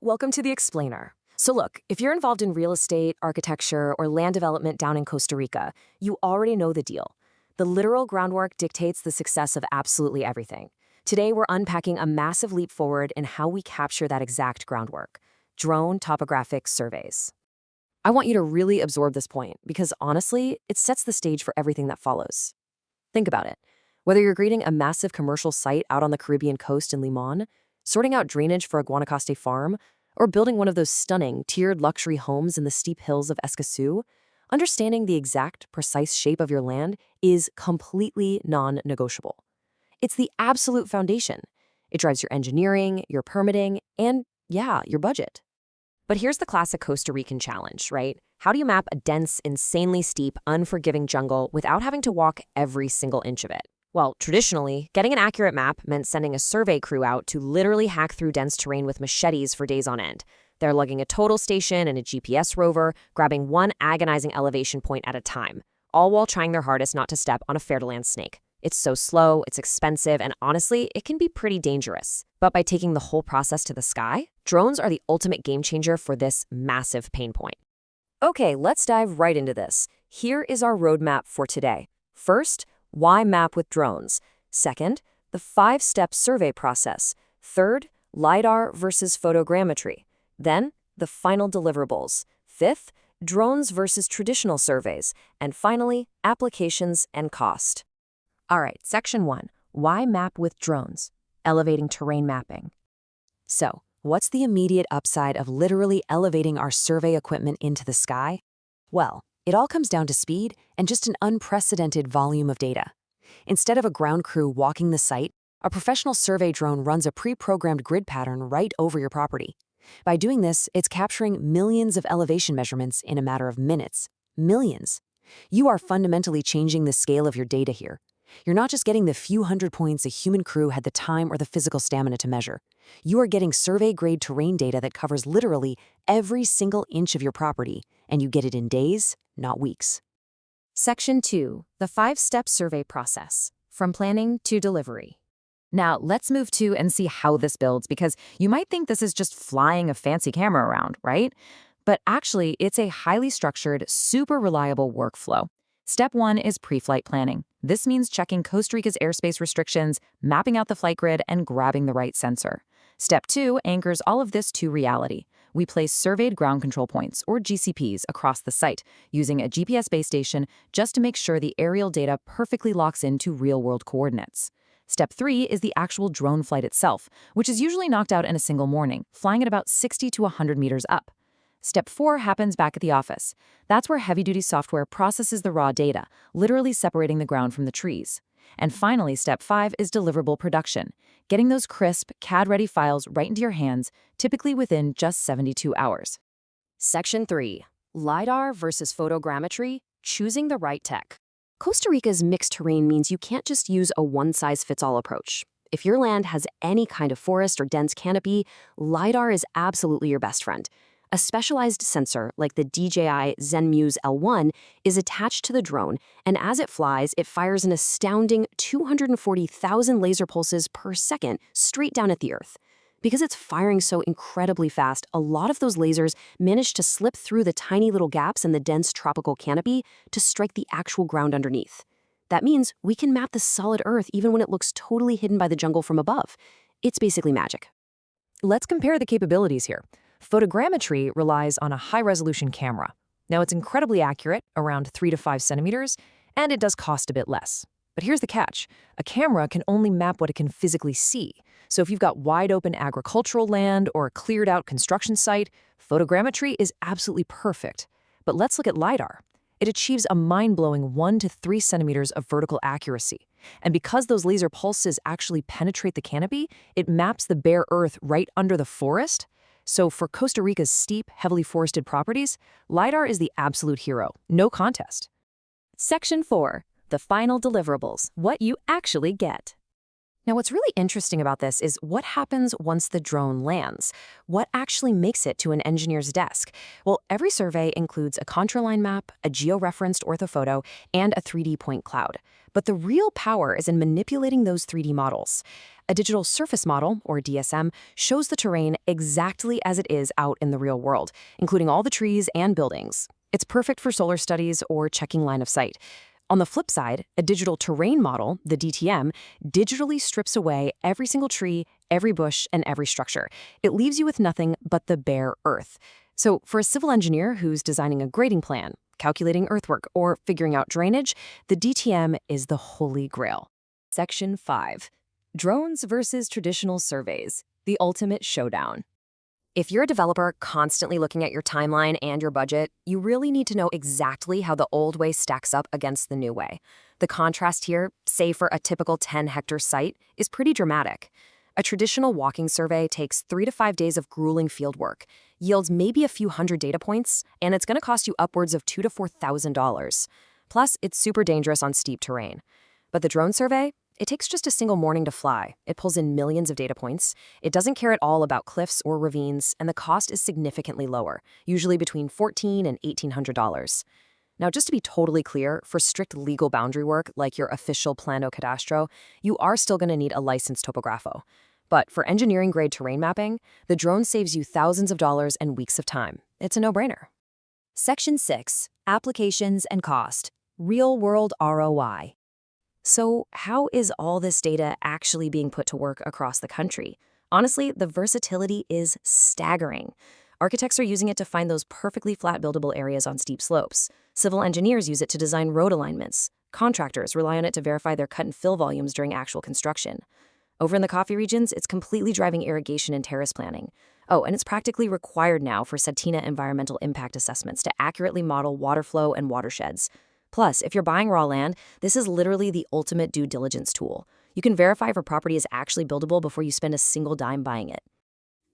Welcome to the Explainer. So look, if you're involved in real estate, architecture, or land development down in Costa Rica, you already know the deal. The literal groundwork dictates the success of absolutely everything. Today, we're unpacking a massive leap forward in how we capture that exact groundwork: drone topographic surveys. I want you to really absorb this point because honestly, it sets the stage for everything that follows. Think about it. Whether you're grading a massive commercial site out on the Caribbean coast in Limon, sorting out drainage for a Guanacaste farm, or building one of those stunning, tiered luxury homes in the steep hills of Escazú, understanding the exact, precise shape of your land is completely non-negotiable. It's the absolute foundation. It drives your engineering, your permitting, and, yeah, your budget. But here's the classic Costa Rican challenge, right? How do you map a dense, insanely steep, unforgiving jungle without having to walk every single inch of it? Well, traditionally, getting an accurate map meant sending a survey crew out to literally hack through dense terrain with machetes for days on end. They're lugging a total station and a GPS rover, grabbing one agonizing elevation point at a time, all while trying their hardest not to step on a fair-to-land snake. It's so slow, it's expensive, and honestly, it can be pretty dangerous. But by taking the whole process to the sky, drones are the ultimate game changer for this massive pain point. Okay, let's dive right into this. Here is our roadmap for today. First, why map with drones? Second, the 5-step survey process. Third, LiDAR versus photogrammetry. Then, the final deliverables. Fifth, drones versus traditional surveys. And finally, applications and cost. All right, section 1, why map with drones? Elevating terrain mapping. So, what's the immediate upside of literally elevating our survey equipment into the sky? Well, it all comes down to speed and just an unprecedented volume of data. Instead of a ground crew walking the site, a professional survey drone runs a pre-programmed grid pattern right over your property. By doing this, it's capturing millions of elevation measurements in a matter of minutes. Millions. You are fundamentally changing the scale of your data here. You're not just getting the few hundred points a human crew had the time or the physical stamina to measure. You are getting survey-grade terrain data that covers literally every single inch of your property, and you get it in days, not weeks. Section 2, the 5-step survey process, from planning to delivery. Now, let's move to and see how this builds, because you might think this is just flying a fancy camera around, right? But actually, it's a highly structured, super reliable workflow. Step 1 is pre-flight planning. This means checking Costa Rica's airspace restrictions, mapping out the flight grid, and grabbing the right sensor. Step 2 anchors all of this to reality. We place surveyed ground control points, or GCPs, across the site, using a GPS base station just to make sure the aerial data perfectly locks into real-world coordinates. Step 3 is the actual drone flight itself, which is usually knocked out in a single morning, flying at about 60 to 100 meters up. Step 4 happens back at the office. That's where heavy-duty software processes the raw data, literally separating the ground from the trees. And finally, Step 5 is deliverable production, getting those crisp, CAD-ready files right into your hands, typically within just 72 hours. Section 3, LiDAR versus photogrammetry, choosing the right tech. Costa Rica's mixed terrain means you can't just use a one-size-fits-all approach. If your land has any kind of forest or dense canopy, LiDAR is absolutely your best friend. A specialized sensor, like the DJI Zenmuse L1, is attached to the drone, and as it flies, it fires an astounding 240,000 laser pulses per second straight down at the Earth. Because it's firing so incredibly fast, a lot of those lasers manage to slip through the tiny little gaps in the dense tropical canopy to strike the actual ground underneath. That means we can map the solid Earth even when it looks totally hidden by the jungle from above. It's basically magic. Let's compare the capabilities here. Photogrammetry relies on a high-resolution camera. Now, it's incredibly accurate, around 3 to 5 centimeters, and it does cost a bit less. But here's the catch. A camera can only map what it can physically see. So if you've got wide-open agricultural land or a cleared-out construction site, photogrammetry is absolutely perfect. But let's look at LiDAR. It achieves a mind-blowing 1 to 3 centimeters of vertical accuracy. And because those laser pulses actually penetrate the canopy, it maps the bare earth right under the forest. So for Costa Rica's steep, heavily forested properties, LiDAR is the absolute hero, no contest. Section 4, the final deliverables, what you actually get. Now, what's really interesting about this is what happens once the drone lands. What actually makes it to an engineer's desk? Well, every survey includes a contour line map, a geo-referenced orthophoto, and a 3D point cloud. But the real power is in manipulating those 3D models. A digital surface model, or DSM, shows the terrain exactly as it is out in the real world, including all the trees and buildings. It's perfect for solar studies or checking line of sight. On the flip side, a digital terrain model, the DTM, digitally strips away every single tree, every bush, and every structure. It leaves you with nothing but the bare earth. So for a civil engineer who's designing a grading plan, calculating earthwork, or figuring out drainage, the DTM is the holy grail. Section 5. Drones versus traditional surveys, the ultimate showdown. If you're a developer constantly looking at your timeline and your budget, you really need to know exactly how the old way stacks up against the new way. The contrast here, say for a typical 10-hectare site, is pretty dramatic. A traditional walking survey takes 3 to 5 days of grueling fieldwork, yields maybe a few hundred data points, and it's going to cost you upwards of $2,000 to $4,000. Plus, it's super dangerous on steep terrain. But the drone survey? It takes just a single morning to fly. It pulls in millions of data points. It doesn't care at all about cliffs or ravines, and the cost is significantly lower, usually between $1,400 and $1,800. Now, just to be totally clear, for strict legal boundary work like your official Plano Cadastro, you are still going to need a licensed topografo. But for engineering-grade terrain mapping, the drone saves you thousands of dollars and weeks of time. It's a no-brainer. Section 6. Applications and Cost. Real-world ROI. So how is all this data actually being put to work across the country? Honestly, the versatility is staggering. Architects are using it to find those perfectly flat buildable areas on steep slopes. Civil engineers use it to design road alignments. Contractors rely on it to verify their cut and fill volumes during actual construction. Over in the coffee regions, it's completely driving irrigation and terrace planning. Oh, and it's practically required now for SETENA environmental impact assessments to accurately model water flow and watersheds. Plus, if you're buying raw land, this is literally the ultimate due diligence tool. You can verify if a property is actually buildable before you spend a single dime buying it.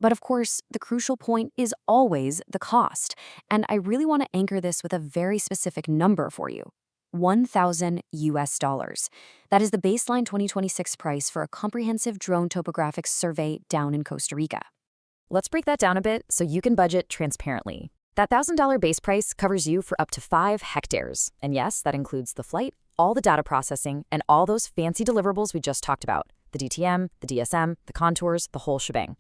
But of course, the crucial point is always the cost. And I really want to anchor this with a very specific number for you. $1,000 US. That is the baseline 2026 price for a comprehensive drone topographic survey down in Costa Rica. Let's break that down a bit so you can budget transparently. That $1,000 base price covers you for up to 5 hectares. And yes, that includes the flight, all the data processing, and all those fancy deliverables we just talked about. The DTM, the DSM, the contours, the whole shebang.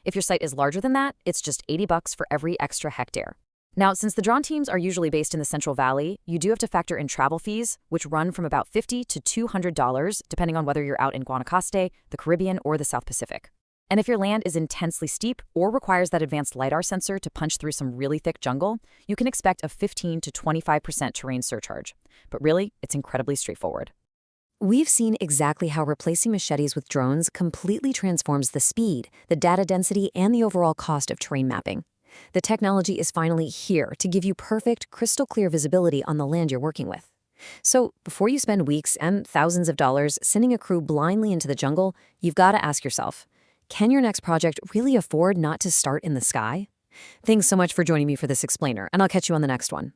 If your site is larger than that, it's just $80 for every extra hectare. Now, since the drone teams are usually based in the Central Valley, you do have to factor in travel fees, which run from about $50 to $200, depending on whether you're out in Guanacaste, the Caribbean, or the South Pacific. And if your land is intensely steep or requires that advanced LiDAR sensor to punch through some really thick jungle, you can expect a 15 to 25% terrain surcharge. But really, it's incredibly straightforward. We've seen exactly how replacing machetes with drones completely transforms the speed, the data density, and the overall cost of terrain mapping. The technology is finally here to give you perfect, crystal-clear visibility on the land you're working with. So before you spend weeks and thousands of dollars sending a crew blindly into the jungle, you've got to ask yourself, can your next project really afford not to start in the sky? Thanks so much for joining me for this explainer, and I'll catch you on the next one.